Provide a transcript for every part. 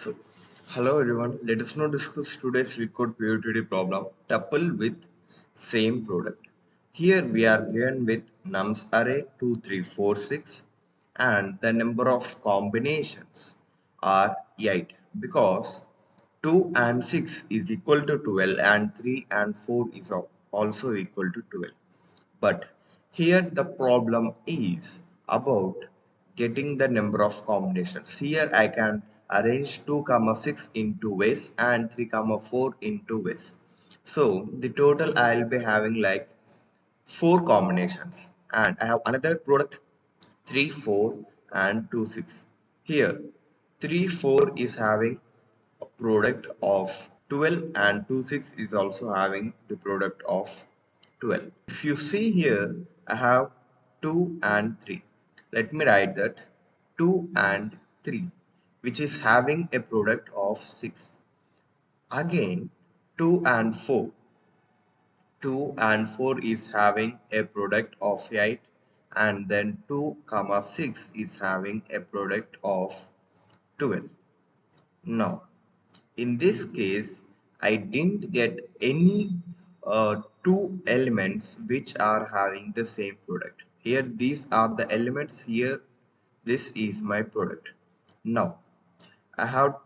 So, hello everyone. Let us now discuss today's LeetCode POTD problem. Tuple with same product. Here we are given with nums array 2, 3, 4, 6, and the number of combinations are 8 because 2 and 6 is equal to 12 and 3 and 4 is also equal to 12. But here the problem is about getting the number of combinations. Here I can arrange 2 comma 6 in two ways and 3 comma 4 in two ways. So the total I'll be having like 4 combinations, and I have another product 3 4 and 2 6. Here 3 4 is having a product of 12 and 2 6 is also having the product of 12. If you see here, I have 2 and 3. Let me write that 2 and 3, which is having a product of 6. Again 2 and 4. 2 and 4 is having a product of 8, and then 2 comma 6 is having a product of 12. Now in this case I didn't get any two elements which are having the same product. Here these are the elements, here this is my product. Now I have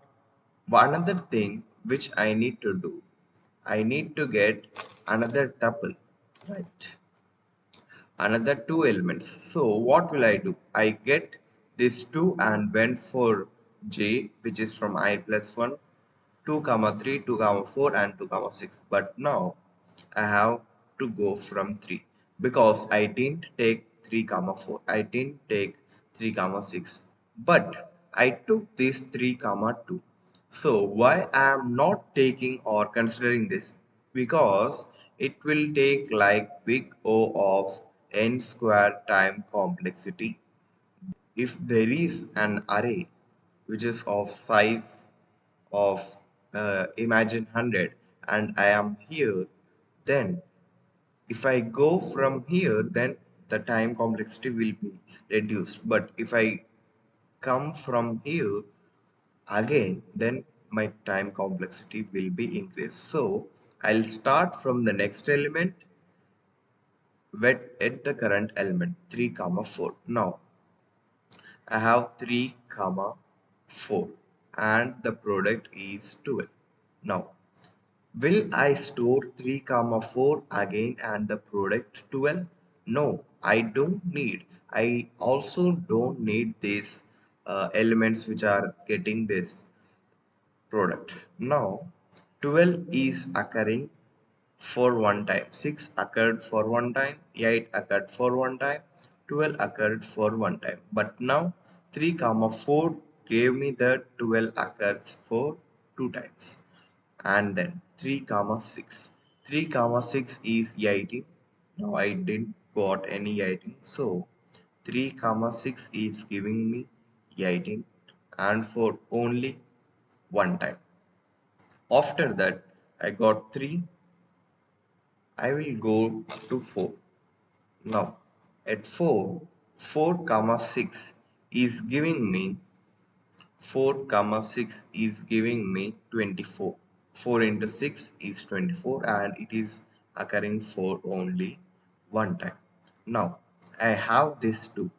another thing which I need to do. I need to get another tuple, right? Another two elements. So what will I do? I get this 2 and went for j, which is from I plus 1, 2 comma 3, 2 comma 4 and 2 comma 6. But now I have to go from 3 because I didn't take 3 comma 4. I didn't take 3 comma 6. But I took this 3 comma 2. So why I am not taking or considering this? Because it will take like big O of n square time complexity. If there is an array which is of size of imagine 100 and I am here, then if I go from here, then the time complexity will be reduced. But if I come from here again, then my time complexity will be increased. So I'll start from the next element at the current element 3 comma 4. Now I have 3 comma 4 and the product is 12. Now will I store 3 comma 4 again and the product 12? No, I don't need. I also don't need these elements which are getting this product. Now 12 is occurring for one time, 6 occurred for one time, 8 occurred for one time, 12 occurred for one time. But now 3 comma 4 gave me the 12 occurs for two times. And then 3 comma 6, 3 comma 6 is 18. Now I didn't got any 18, so 3 comma 6 is giving me 18 and for only one time. After that I got 3. I will go to 4. Now at 4, 4 comma 6 is giving me 4 comma 6 is giving me 24. 4 into 6 is 24 and it is occurring for only one time. Now I have this 2.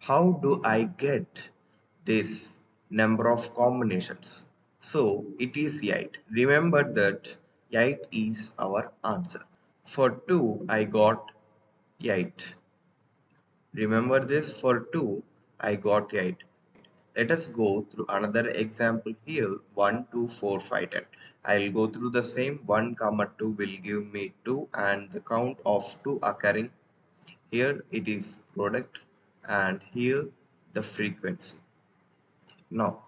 How do I get this number of combinations? So it is 8. Remember that 8 is our answer. For 2 I got 8. Remember this, for 2 I got 8. Let us go through another example here. 1, 2, 4, 5, 10. I'll go through the same. 1 comma 2 will give me 2 and the count of 2 occurring. Here it is product and here the frequency. Now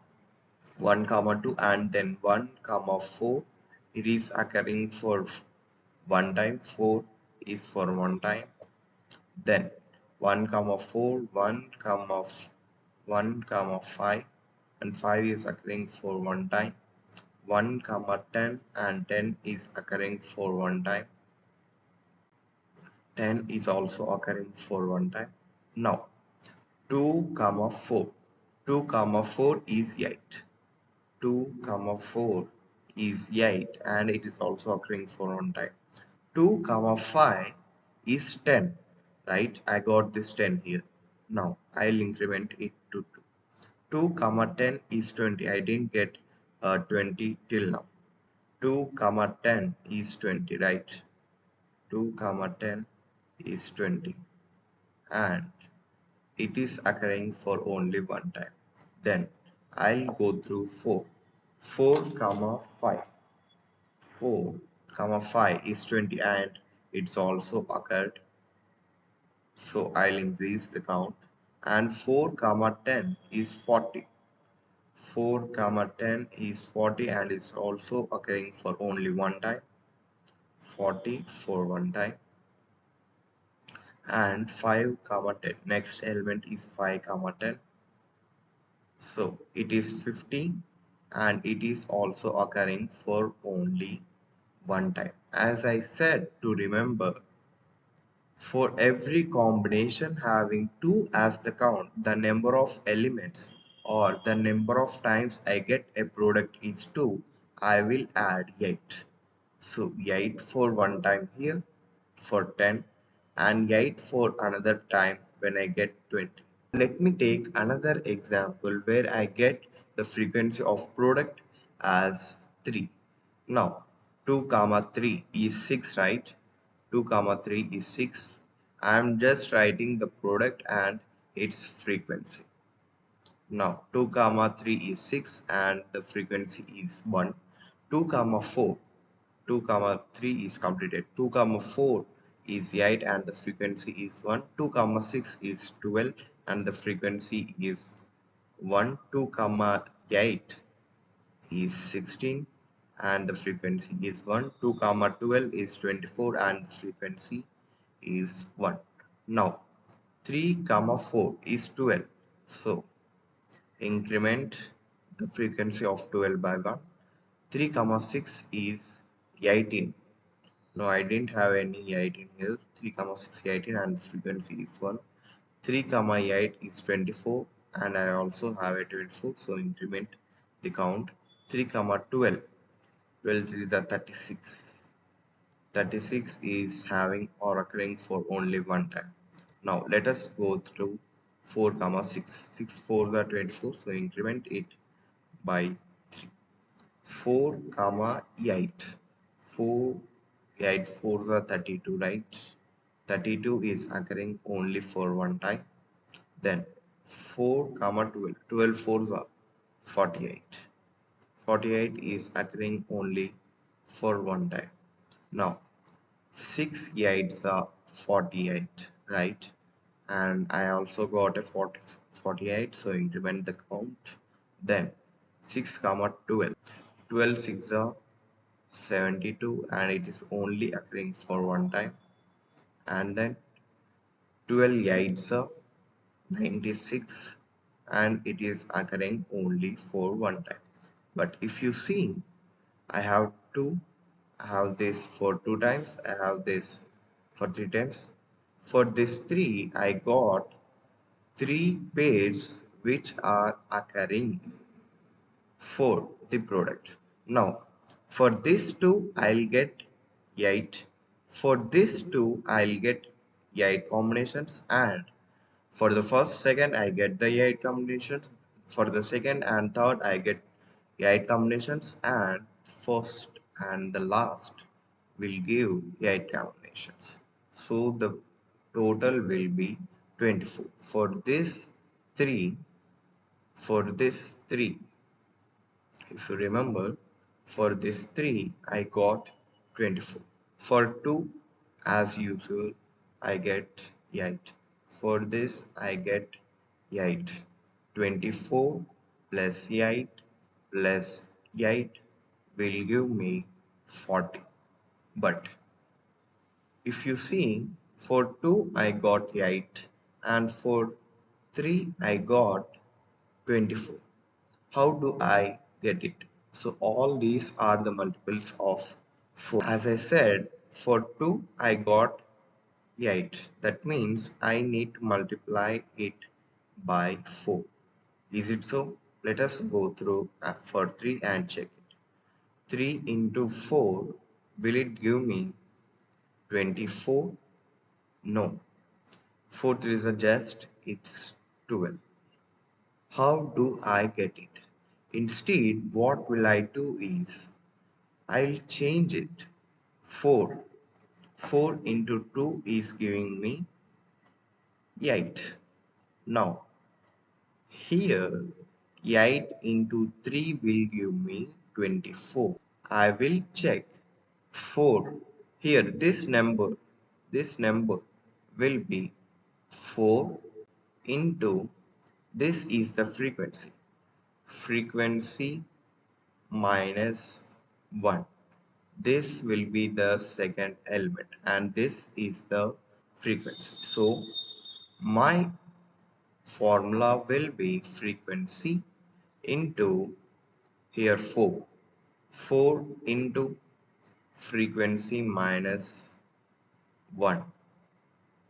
1 comma 2 and then 1 comma 4, it is occurring for one time, 4 is for one time. Then 1 comma 4, 1 comma 1 comma 5 and 5 is occurring for one time. 1 comma 10 and 10 is occurring for one time. 10 is also occurring for one time. Now 2 comma 4, 2 comma 4 is 8. 2 comma 4 is 8 and it is also occurring for one time. 2 comma 5 is 10, right? I got this 10 here. Now I'll increment it to 2. 2 comma 10 is 20. I didn't get 20 till now. 2 comma 10 is 20, right? 2 comma 10 is 20 and it is occurring for only one time. Then I'll go through 4. 4 comma 5. 4 comma 5 is 20 and it's also occurred. So I'll increase the count. And 4 comma 10 is 40. 4 comma 10 is 40 and it's also occurring for only one time. 40 for one time. And 5 comma 10. Next element is 5 comma 10. So it is 50 and it is also occurring for only one time. As I said, to remember, for every combination having 2 as the count, the number of elements or the number of times I get a product is 2, I will add 8. So 8 for one time here for 10 and 8 for another time when I get 20. Let me take another example where I get the frequency of product as 3. Now 2 comma 3 is 6, right? 2 comma 3 is 6. I am just writing the product and its frequency. Now 2 comma 3 is 6 and the frequency is 1. 2 comma 4. 2 comma 3 is completed. 2 comma 4 is 8 and the frequency is 1. 2 comma 6 is 12 and the frequency is 1. 2 comma 8 is 16 and the frequency is 1. 2 comma 12 is 24 and the frequency is 1. Now 3 comma 4 is 12. So increment the frequency of 12 by 1. 3 comma 6 is 18. No, I didn't have any 18 here. 3 comma 6 18 and the frequency is 1. 3 comma 8 is 24 and I also have a 24, so increment the count. 3 comma 12. 12 is the 36. 36 is having or occurring for only one time. Now let us go through 4 comma 6. 6 4 the 24, so increment it by 3. 4 comma 8. 4 8 4 the 32, right? 32 is occurring only for one time. Then 4 comma 12. 12 4 the 48. 48 is occurring only for one time. Now 6 8s are 48, right? And I also got a 48, so increment the count. Then 6 comma 12. 12 6 are 72 and it is only occurring for one time. And then 12 8s are 96 and it is occurring only for one time. But if you see, I have this for 2 times, I have this for 3 times. For this 3 I got 3 pairs which are occurring for the product. Now for this 2 I'll get 8. For this 2 I'll get 8 combinations, and for the first second I get the 8 combinations. For the second and third I get 8 combinations, and first and the last will give 8 combinations. So the total will be 24. For this 3, if you remember, for this 3 I got 24. For 2, as usual, I get 8. For this I get 8. 24 plus 8 plus 8 will give me 40. But if you see, for 2 I got 8 and for 3 I got 24. How do I get it? So all these are the multiples of 4. As I said, for 2 I got 8. That means I need to multiply it by 4. Is it so? Let us go through for 3 and check it. 3 into 4, will it give me 24? No. 4 3 is a just, it's 12. How do I get it? Instead, what will I do is, I'll change it. 4. 4 into 2 is giving me 8. Now, here 8 into 3 will give me 24. I will check 4. Here this number will be 4 into, this is the frequency. Frequency minus 1. This will be the second element and this is the frequency. So my formula will be frequency into here 4. 4 into frequency minus 1.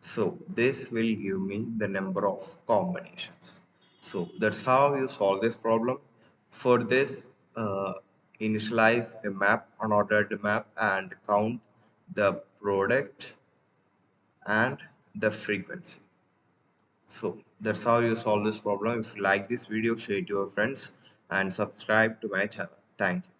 So this will give me the number of combinations. So that's how you solve this problem. For this, initialize a map, unordered map, and count the product and the frequency. So that's how you solve this problem. If you like this video, share it to your friends and subscribe to my channel. Thank you.